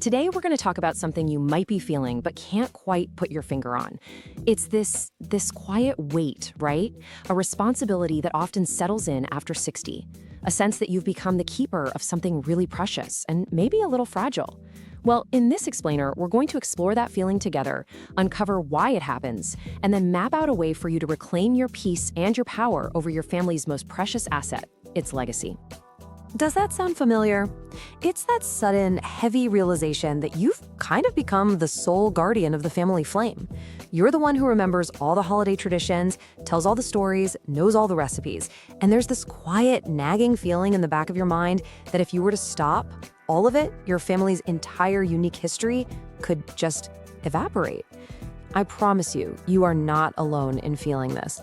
Today, we're going to talk about something you might be feeling but can't quite put your finger on. It's this quiet weight, right? A responsibility that often settles in after 60. A sense that you've become the keeper of something really precious and maybe a little fragile. Well, in this explainer, we're going to explore that feeling together, uncover why it happens, and then map out a way for you to reclaim your peace and your power over your family's most precious asset, its legacy. Does that sound familiar? It's that sudden, heavy realization that you've kind of become the sole guardian of the family flame. You're the one who remembers all the holiday traditions, tells all the stories, knows all the recipes, and there's this quiet, nagging feeling in the back of your mind that if you were to stop, all of it, your family's entire unique history, could just evaporate. I promise you, you are not alone in feeling this.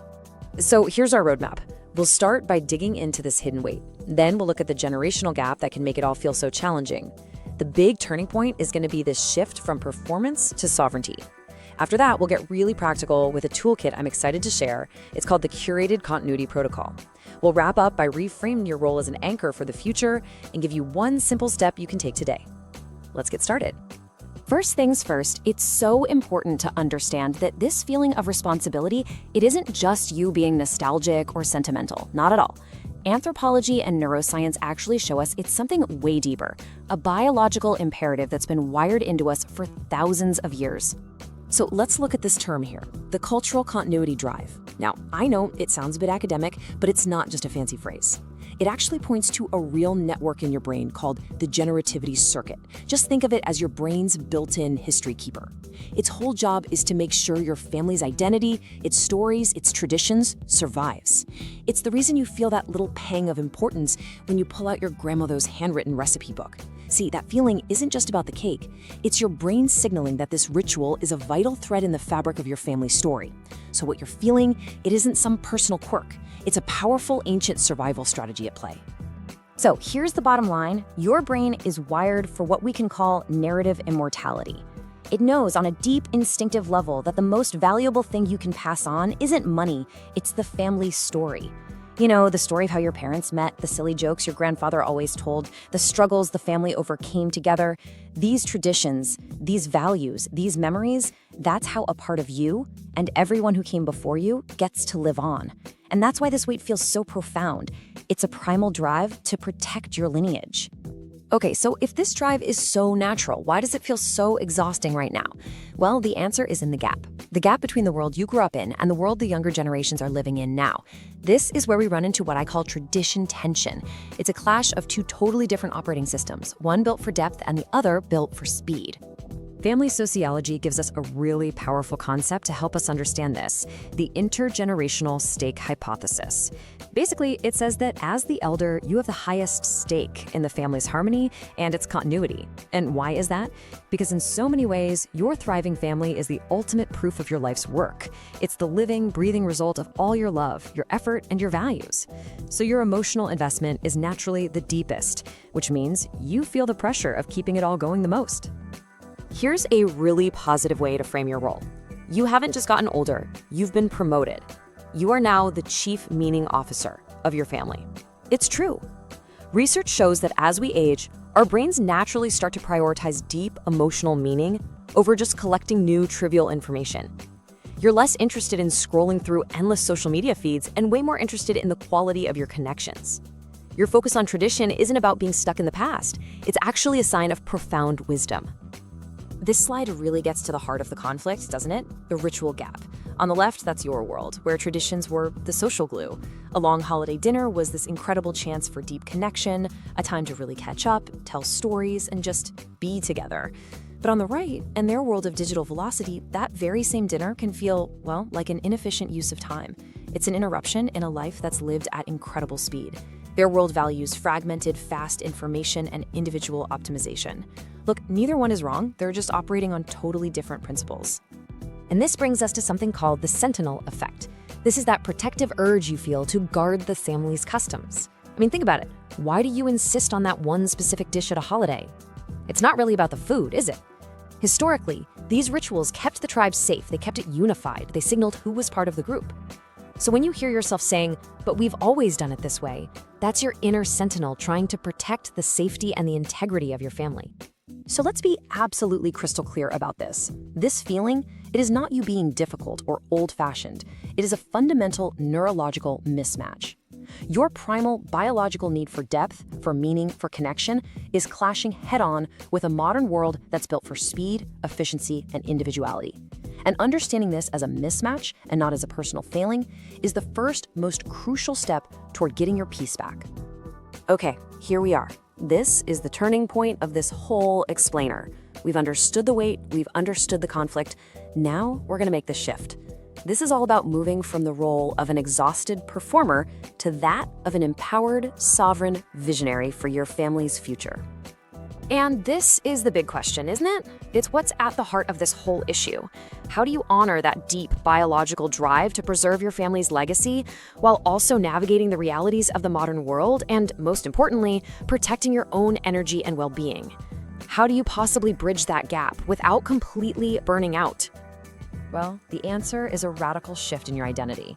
So here's our roadmap. We'll start by digging into this hidden weight. Then we'll look at the generational gap that can make it all feel so challenging. The big turning point is going to be this shift from performance to sovereignty. After that, we'll get really practical with a toolkit I'm excited to share. It's called the Curated Continuity Protocol. We'll wrap up by reframing your role as an anchor for the future and give you one simple step you can take today. Let's get started. First things first, it's so important to understand that this feeling of responsibility, it isn't just you being nostalgic or sentimental, not at all. Anthropology and neuroscience actually show us it's something way deeper, a biological imperative that's been wired into us for thousands of years. So let's look at this term here, the cultural continuity drive. Now, I know it sounds a bit academic, but it's not just a fancy phrase. It actually points to a real network in your brain called the Generativity circuit. Just think of it as your brain's built-in history keeper. Its whole job is to make sure your family's identity, its stories, its traditions survives. It's the reason you feel that little pang of importance when you pull out your grandmother's handwritten recipe book. See, that feeling isn't just about the cake. It's your brain signaling that this ritual is a vital thread in the fabric of your family story. So what you're feeling, it isn't some personal quirk. It's a powerful ancient survival strategy at play. So here's the bottom line. Your brain is wired for what we can call narrative immortality. It knows on a deep instinctive level that the most valuable thing you can pass on isn't money, it's the family story. You know, the story of how your parents met, the silly jokes your grandfather always told, the struggles the family overcame together. These traditions, these values, these memories, that's how a part of you and everyone who came before you gets to live on. And that's why this weight feels so profound. It's a primal drive to protect your lineage. Okay, so if this drive is so natural, why does it feel so exhausting right now? Well, the answer is in the gap. The gap between the world you grew up in and the world the younger generations are living in now. This is where we run into what I call tradition tension. It's a clash of two totally different operating systems, one built for depth and the other built for speed. Family sociology gives us a really powerful concept to help us understand this, the Intergenerational Stake Hypothesis. Basically, it says that as the elder, you have the highest stake in the family's harmony and its continuity. And why is that? Because in so many ways, your thriving family is the ultimate proof of your life's work. It's the living, breathing result of all your love, your effort, and your values. So your emotional investment is naturally the deepest, which means you feel the pressure of keeping it all going the most. Here's a really positive way to frame your role. You haven't just gotten older, you've been promoted. You are now the chief meaning officer of your family. It's true. Research shows that as we age, our brains naturally start to prioritize deep emotional meaning over just collecting new trivial information. You're less interested in scrolling through endless social media feeds and way more interested in the quality of your connections. Your focus on tradition isn't about being stuck in the past. It's actually a sign of profound wisdom. This slide really gets to the heart of the conflict, doesn't it? The ritual gap. On the left, that's your world, where traditions were the social glue. A long holiday dinner was this incredible chance for deep connection, a time to really catch up, tell stories, and just be together. But on the right, and their world of digital velocity, that very same dinner can feel, well, like an inefficient use of time. It's an interruption in a life that's lived at incredible speed. Their world values fragmented, fast information and individual optimization. Look, neither one is wrong, they're just operating on totally different principles. And this brings us to something called the sentinel effect. This is that protective urge you feel to guard the family's customs. I mean, think about it. Why do you insist on that one specific dish at a holiday? It's not really about the food, is it? Historically, these rituals kept the tribe safe, they kept it unified, they signaled who was part of the group. So when you hear yourself saying, "But we've always done it this way," that's your inner sentinel trying to protect the safety and the integrity of your family. So let's be absolutely crystal clear about this. This feeling, it is not you being difficult or old-fashioned. It is a fundamental neurological mismatch. Your primal biological need for depth, for meaning, for connection is clashing head-on with a modern world that's built for speed, efficiency, and individuality. And understanding this as a mismatch and not as a personal failing is the first, most crucial step toward getting your peace back. Okay, here we are. This is the turning point of this whole explainer. We've understood the weight, we've understood the conflict. Now we're gonna make the shift. This is all about moving from the role of an exhausted performer to that of an empowered, sovereign visionary for your family's future. And this is the big question, isn't it? It's what's at the heart of this whole issue. How do you honor that deep biological drive to preserve your family's legacy while also navigating the realities of the modern world and, most importantly, protecting your own energy and well-being? How do you possibly bridge that gap without completely burning out? Well, the answer is a radical shift in your identity.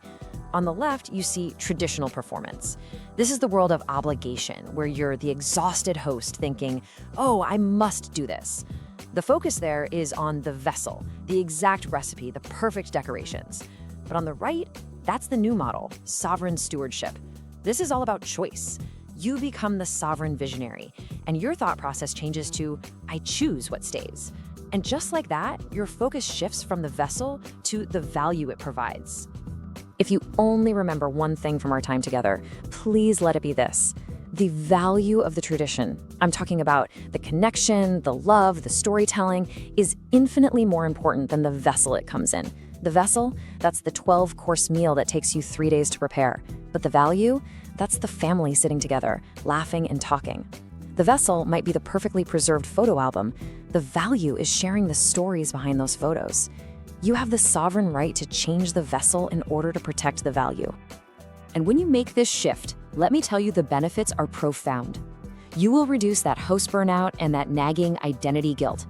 On the left, you see traditional performance. This is the world of obligation, where you're the exhausted host thinking, oh, I must do this. The focus there is on the vessel, the exact recipe, the perfect decorations. But on the right, that's the new model, sovereign stewardship. This is all about choice. You become the sovereign visionary, and your thought process changes to, I choose what stays. And just like that, your focus shifts from the vessel to the value it provides. If you only remember one thing from our time together, please let it be this: the value of the tradition. I'm talking about the connection, the love, the storytelling is infinitely more important than the vessel it comes in. The vessel, that's the 12-course meal that takes you 3 days to prepare. But the value, that's the family sitting together, laughing and talking. The vessel might be the perfectly preserved photo album. The value is sharing the stories behind those photos. You have the sovereign right to change the vessel in order to protect the value. And when you make this shift, let me tell you, the benefits are profound. You will reduce that host burnout and that nagging identity guilt.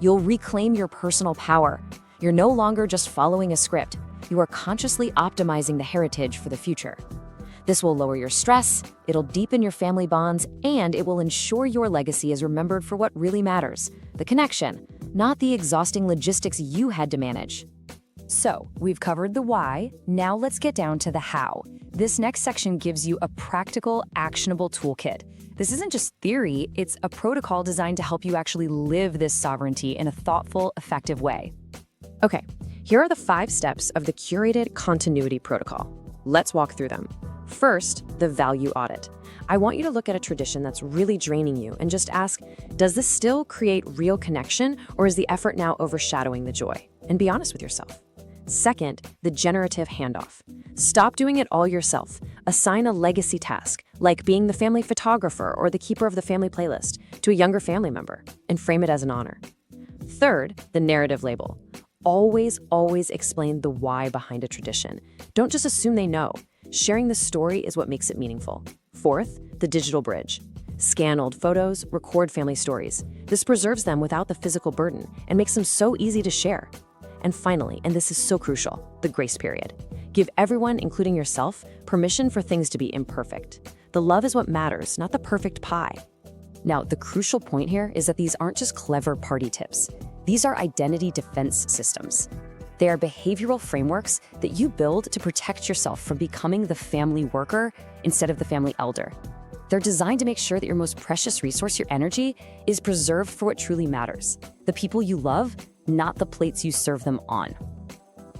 You'll reclaim your personal power. You're no longer just following a script. You are consciously optimizing the heritage for the future. This will lower your stress, it'll deepen your family bonds, and it will ensure your legacy is remembered for what really matters: the connection, not the exhausting logistics you had to manage. So, we've covered the why, now let's get down to the how. This next section gives you a practical, actionable toolkit. This isn't just theory, it's a protocol designed to help you actually live this sovereignty in a thoughtful, effective way. Okay, here are the 5 steps of the Curated Continuity Protocol. Let's walk through them. First, the value audit. I want you to look at a tradition that's really draining you and just ask, does this still create real connection, or is the effort now overshadowing the joy? And be honest with yourself. Second, the generative handoff. Stop doing it all yourself. Assign a legacy task, like being the family photographer or the keeper of the family playlist, to a younger family member, and frame it as an honor. Third, the narrative label. Always explain the why behind a tradition. Don't just assume they know. Sharing the story is what makes it meaningful. Fourth, the digital bridge. Scan old photos, record family stories. This preserves them without the physical burden and makes them so easy to share. And finally, and this is so crucial, the grace period. Give everyone, including yourself, permission for things to be imperfect. The love is what matters, not the perfect pie. Now, the crucial point here is that these aren't just clever party tips. These are identity defense systems. They are behavioral frameworks that you build to protect yourself from becoming the family worker instead of the family elder. They're designed to make sure that your most precious resource, your energy, is preserved for what truly matters: the people you love, not the plates you serve them on.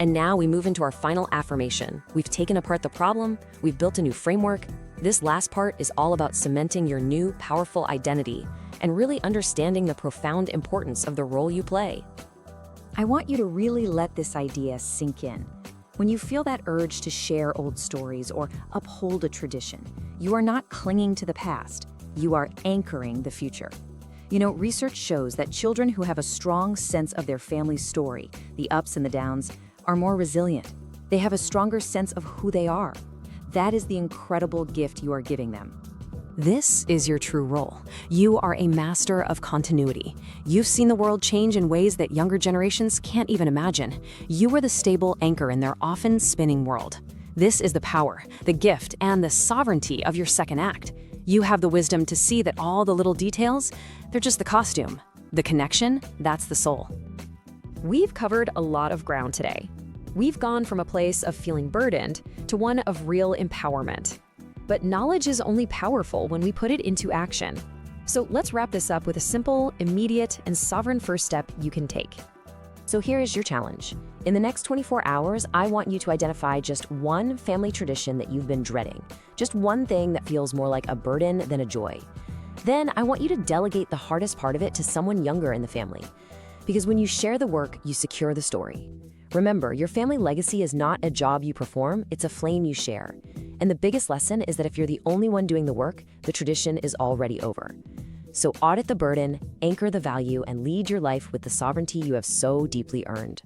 And now we move into our final affirmation. We've taken apart the problem, we've built a new framework. This last part is all about cementing your new, powerful identity and really understanding the profound importance of the role you play. I want you to really let this idea sink in. When you feel that urge to share old stories or uphold a tradition, you are not clinging to the past, you are anchoring the future. You know, research shows that children who have a strong sense of their family's story, the ups and the downs, are more resilient. They have a stronger sense of who they are. That is the incredible gift you are giving them. This is your true role. You are a master of continuity. You've seen the world change in ways that younger generations can't even imagine. You are the stable anchor in their often spinning world. This is the power, the gift, and the sovereignty of your second act. You have the wisdom to see that all the little details, they're just the costume. The connection, that's the soul. We've covered a lot of ground today. We've gone from a place of feeling burdened to one of real empowerment. But knowledge is only powerful when we put it into action. So let's wrap this up with a simple, immediate, and sovereign first step you can take. So here is your challenge. In the next 24 hours, I want you to identify just one family tradition that you've been dreading, just one thing that feels more like a burden than a joy. Then I want you to delegate the hardest part of it to someone younger in the family. Because when you share the work, you secure the story. Remember, your family legacy is not a job you perform, it's a flame you share. And the biggest lesson is that if you're the only one doing the work, the tradition is already over. So audit the burden, anchor the value, and lead your life with the sovereignty you have so deeply earned.